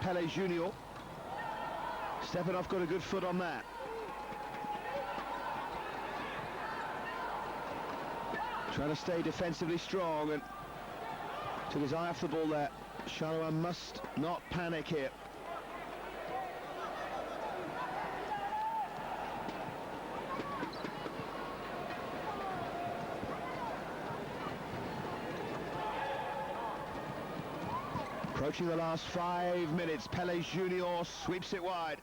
Pele Junior. Stepanov got a good foot on that. Trying to stay defensively strong and took his eye off the ball there. Charleroi must not panic here. Approaching the last 5 minutes, Pele Junior sweeps it wide.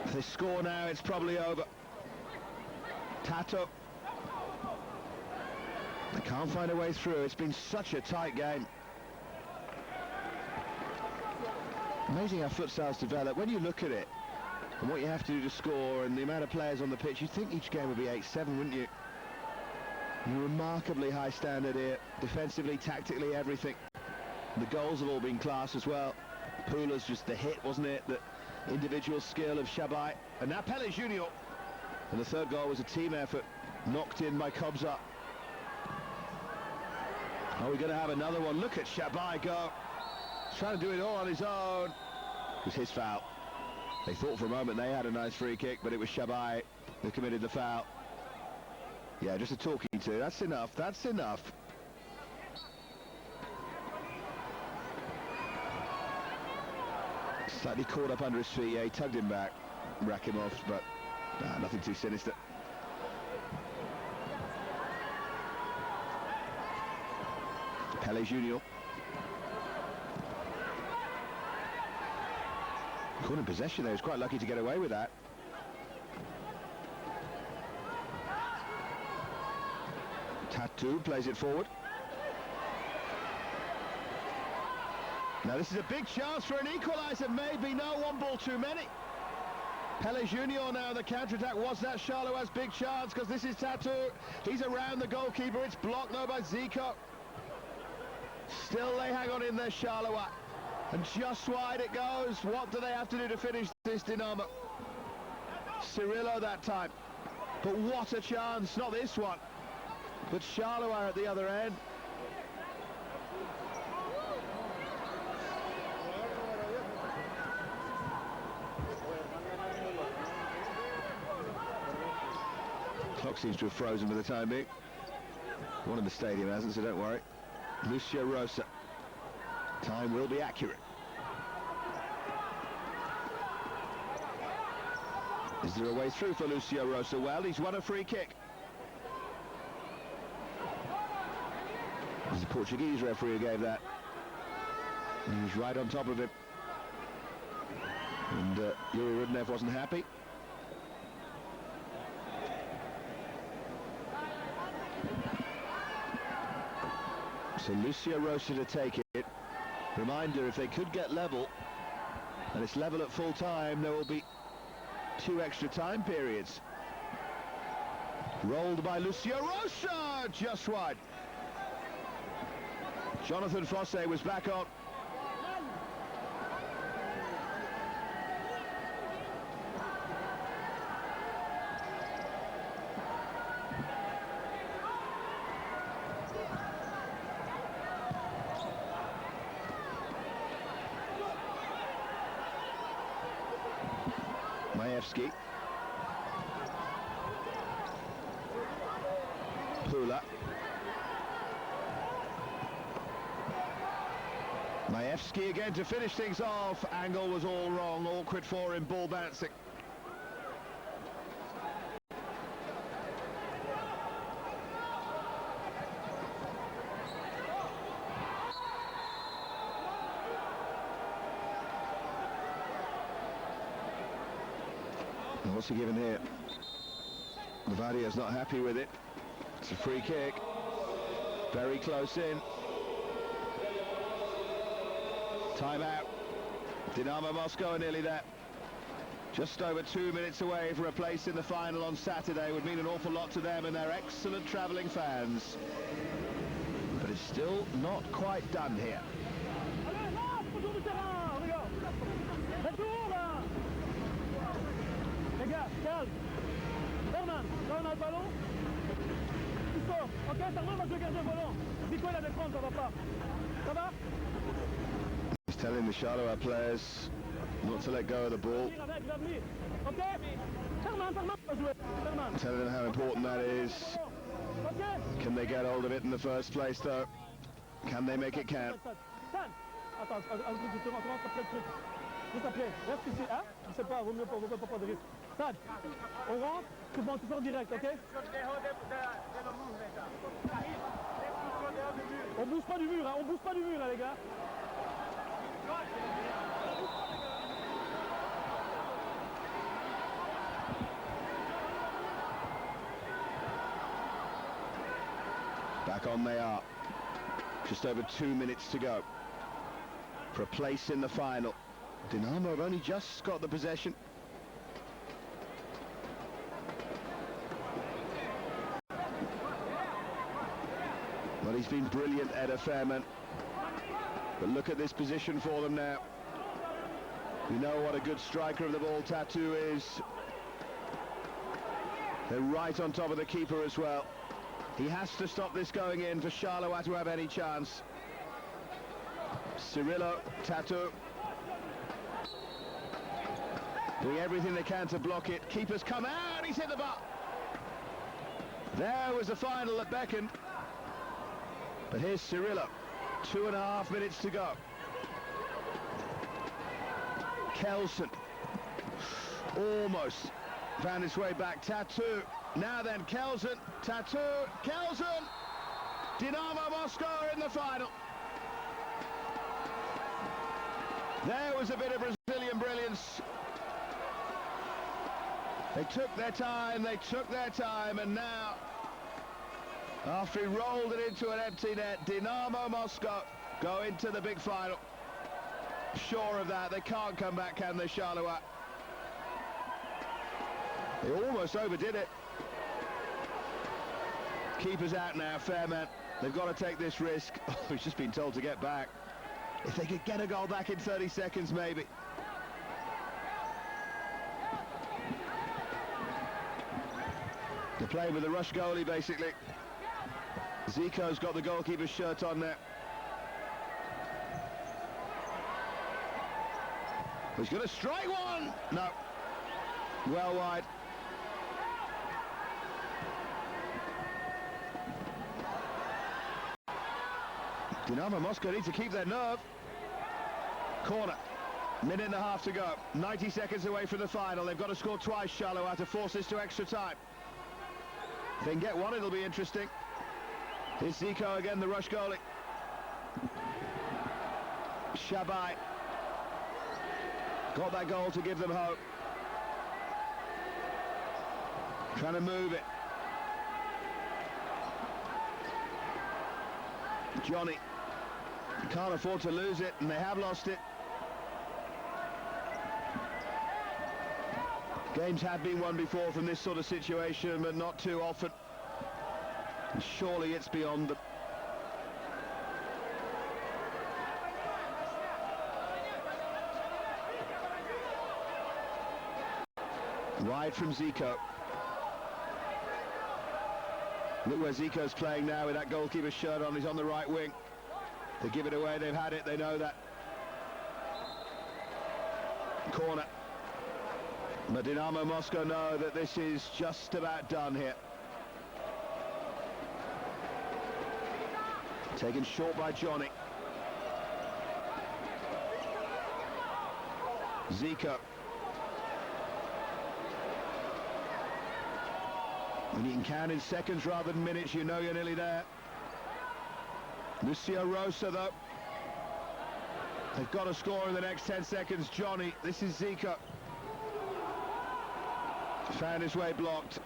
If they score now, it's probably over. Tato. They can't find a way through. It's been such a tight game. Amazing how futsal's developed. When you look at it, and what you have to do to score, and the amount of players on the pitch, you'd think each game would be 8-7, wouldn't you? Remarkably high standard here, defensively, tactically, everything. The goals have all been class as well. Pula's just the hit, wasn't it? The individual skill of Shabai. And now Pele Junior. And the third goal was a team effort, knocked in by Kobza. Are we going to have another one? Look at Shabai go. He's trying to do it all on his own. It was his foul. They thought for a moment they had a nice free kick, but it was Shabai who committed the foul. Yeah, just a talking to. That's enough. That's enough. Slightly caught up under his feet. Yeah, he tugged him back, rack him off, but nothing too sinister. Pele Junior. Caught in possession there. He was quite lucky to get away with that. Tattoo plays it forward. Now this is a big chance for an equaliser, maybe. No, one ball too many. Pele Junior now the counter-attack. Was that Charleroi big chance? Because this is Tattoo. He's around the goalkeeper. It's blocked though by Zico. Still they hang on in there, Charleroi. And just wide it goes. What do they have to do to finish this, Dinamo? Cirillo that time. But what a chance, not this one. But Charleroi at the other end. Clock seems to have frozen for the time being. One in the stadium hasn't, so don't worry. Lucio Rosa. Time will be accurate. Is there a way through for Lucio Rosa? Well, he's won a free kick. It's the Portuguese referee who gave that. And he was right on top of him. And Yuri Rudnev wasn't happy. So Lucio Rosa to take it. Reminder, if they could get level, and it's level at full time, there will be 2 extra time periods. Rolled by Lucio Rosa, just wide. Jonathan Fosse was back on. Majewski. Pula. Majewski again to finish things off. Angle was all wrong, awkward for him, ball bouncing. What's he given here? Bavaria's not happy with it. It's a free kick. Very close in. Timeout. Dinamo Moscow are nearly there. Just over 2 minutes away from a place in the final on Saturday. Would mean an awful lot to them and their excellent travelling fans. But it's still not quite done here.
Les gars, calme. Herman, là on a le ballon. Tu sors. Ok, Herman va jouer gardien volant. Zico il a défendre, ça va pas. Ça va?
He's telling the Charleroi players not to let go of the ball.
Ok? Herman va jouer. Herman.
Telling them how important that is. Can they get hold of it in the first place though? Can they make it count?
Attends, comment s'appelle le truc? Comment s'appelle? Reste ici, hein? Je sais pas, vaut mieux pas prendre de risque. Sad, on rentre, tu sors direct, ok? On bouge pas du mur, hein? On bouge pas du mur, hein, les gars?
Back on they are. Just over 2 minutes to go for a place in the final. Dinamo have only just got the possession. Well, he's been brilliant, Eder Fairman. But look at this position for them now. We know what a good striker of the ball Tattoo is. They're right on top of the keeper as well. He has to stop this going in for Charleroi to have any chance. Cirillo, Tattoo. Doing everything they can to block it. Keeper's come out, he's hit the bar. There was the final that beckoned. But here's Cirillo. 2.5 minutes to go. Kelson. Almost found his way back. Tattoo. Now then, Kelson. Tattoo. Kelson. Dinamo Moscow are in the final. There was a bit of Brazilian brilliance. They took their time, and now, after he rolled it into an empty net, Dinamo Moscow go into the big final. Sure of that, they can't come back, can they, Charleroi? They almost overdid it. Keeper's out now, Fairman. They've got to take this risk. Oh, he's just been told to get back. If they could get a goal back in 30 seconds, maybe. They're playing with a rush goalie, basically. Zico's got the goalkeeper's shirt on there. He's going to strike one! No. Well wide. Dinamo Moscow need to keep their nerve. Corner. Minute and a half to go. 90 seconds away from the final. They've got to score twice, Charleroi, to force this to extra time. If they can get one, it'll be interesting. Here's Zico again, the rush goalie. Shabai. Got that goal to give them hope. Trying to move it. Johnny. Can't afford to lose it, and they have lost it. Games have been won before from this sort of situation, but not too often. And surely it's beyond them. Wide from Zico. Look where Zico's playing now with that goalkeeper's shirt on. He's on the right wing. They give it away, they've had it, they know that. Corner. But Dinamo Moscow know that this is just about done here. Taken short by Johnny. Zico. When you can count in seconds rather than minutes, you know you're nearly there. Lucio Rosa, though. They've got to score in the next 10 seconds. Johnny, this is Zico. Found his way blocked.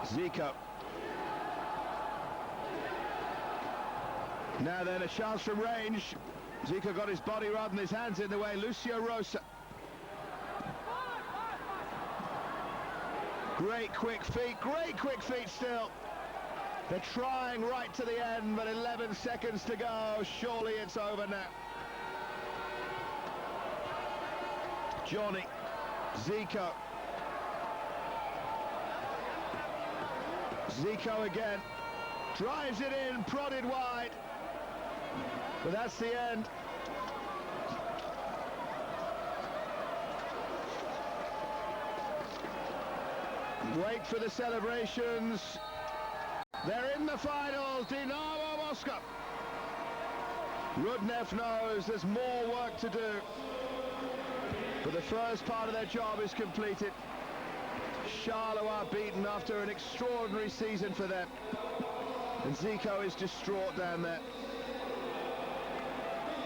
Zico. Now then, a chance from range. Zico got his body rather than his hands in the way. Lucio Rosa. Great quick feet still. They're trying right to the end, but 11 seconds to go. Surely it's over now. Johnny. Zico. Zico again. Drives it in, prodded wide. But that's the end. Wait for the celebrations. They're in the finals. Dinamo Moscow. Rudnev knows there's more work to do, but the first part of their job is completed. Charleroi beaten after an extraordinary season for them, and Zico is distraught down there.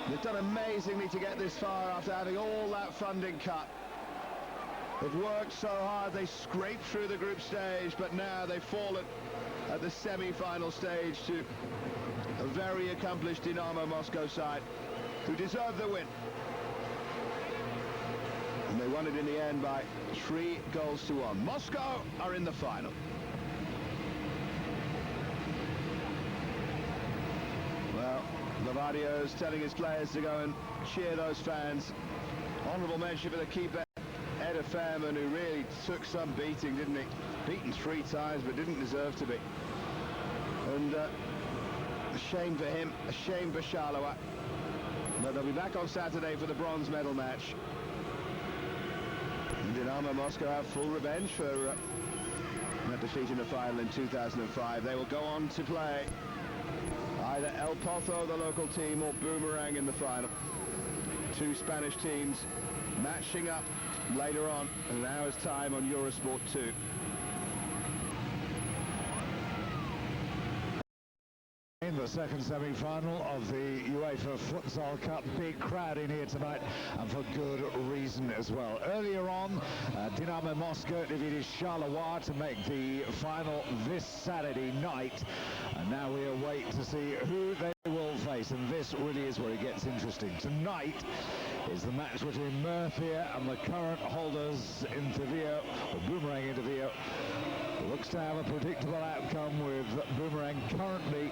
They've done amazingly to get this far after having all that funding cut. They've worked so hard, they scraped through the group stage, but now they've fallen at the semi-final stage to a very accomplished Dinamo Moscow side who deserve the win. And they won it in the end by 3-1. Moscow are in the final. Well, Lavadio's telling his players to go and cheer those fans. Honourable mention for the keeper, Ed Fairman, who really took some beating, didn't he? Beaten 3 times, but didn't deserve to be. And a shame for him, a shame for Charleroi. But they'll be back on Saturday for the bronze medal match. And Dinamo Moscow have full revenge for that defeat in the final in 2005. They will go on to play either El Pozo, the local team, or Boomerang in the final. 2 Spanish teams matching up later on in an hour's time on Eurosport 2.
In the second semi-final of the UEFA Futsal Cup, big crowd in here tonight, and for good reason as well. Earlier on, Dinamo Moscow defeated Charleroi to make the final this Saturday night, and now we await to see who they will face, and this really is where it gets interesting. Tonight is the match between Murcia and the current holders Intervio, or Boomerang Intervio. Looks to have a predictable outcome, with Boomerang currently